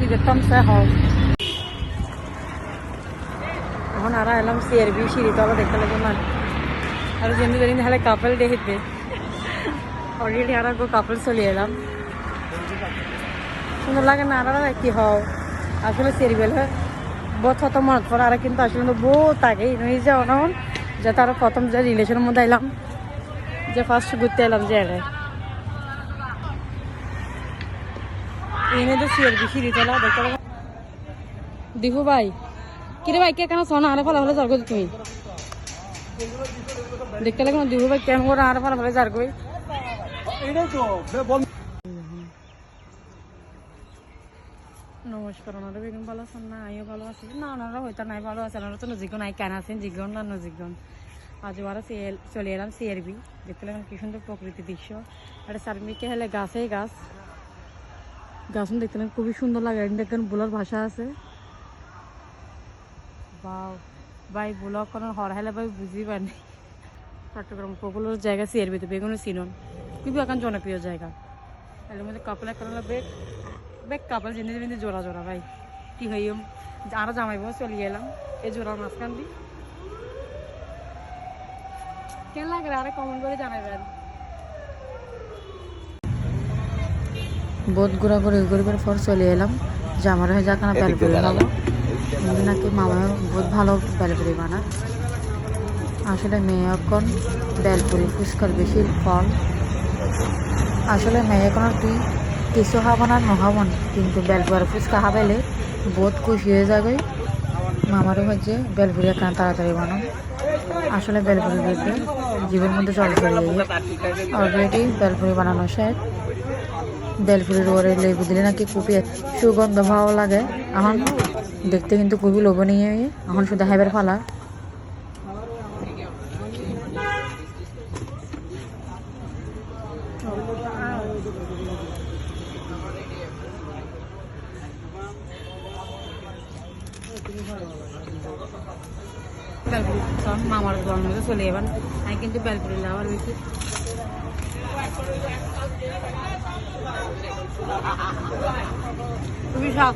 দেখতাম সে হও এখন আর এলাম সিআরবি সিঁড়িতলা দেখতে লাগে না আর যেমনি জানি তাহলে কাপল দেখতে অলরেডি আর কাপল চলে এলাম সুন্দর লাগে না আর কি হও আসলে সিরিবেল হয় বহুত হত মনত পড়ে আর কিন্তু আসলে বহুত আগে নিয়ে যাও না যে তার প্রথম যে রিলেশনের মধ্যে এলাম যে ফার্স্ট ঘুরতে এলাম যে এনে তো সিআরবি সিঁড়িতলা দেখতে লাগে দিহু ভাই কিরে ভাই কে কেন সোনা আরে ফলা ফলে যার তুমি দেখতে লাগে দিহু ভাই কেন করে আরে ফলা ফলে যার কই নমস্কার ওনারা বেগুন ভালো আছেন না আমিও ভালো আছি না ওনারা হয়তো নাই ভালো আছে ওনারা তো নজিকন আই কেন আছেন জিগন না নজিকন আজ ওরা চলে এলাম সিআরবি দেখতে লাগলাম কি সুন্দর প্রকৃতির দৃশ্য একটা চারমিকে হেলে গাছেই গাছ গাছ দেখতে লাগলাম খুবই সুন্দর লাগে দেখেন বুলার ভাষা আছে বাও ভাই বুলক কোনো হর হেলে ভাই বুঝি পানি চট্টগ্রাম পপুলার জায়গা সিআরবিতে বেগুনের সিনন খুবই এখন জনপ্রিয় জায়গা এর মধ্যে কাপল একটা বেগ বেগ কাপল জিনিস বিন্দু জোড়া জোড়া ভাই কি হইম আরো জামাইব চলে এলাম এই জোড়ার মাঝখান দি কেন লাগে আরে কমেন্ট করে জানাবেন বহুত ঘোরাঘুরি পর চলে এলাম যে আমার হয়ে যাক না বেলপুরি খাবো নাকি মামা বহুত ভালো বেলপুরি বানা আসলে মেয়ে এখন বেলপুরি ফুচকার বেশি ফল আসলে মেয়ে এখন তুই কিছু খাবো না নখাবো না কিন্তু বেলপুরি ফুচকা খাবাইলে বহুত খুশি হয়ে যাবে মামারও হচ্ছে বেলপুরি একখানা তাড়াতাড়ি বানান আসলে বেলপুরি দেখবে জীবের মধ্যে জল চলে অলরেডি বেলপুরি বানানো শেষ বেলপুরির ওরে লেবু দিলে নাকি খুবই সুগন্ধ ভালো লাগে এখন দেখতে কিন্তু খুবই লোভনীয় এখন শুধু হাইবার ফালা মামার জন্ম চলে যাবেন আমি কিন্তু বেলপুরি লাভার বেশি খুবই শখ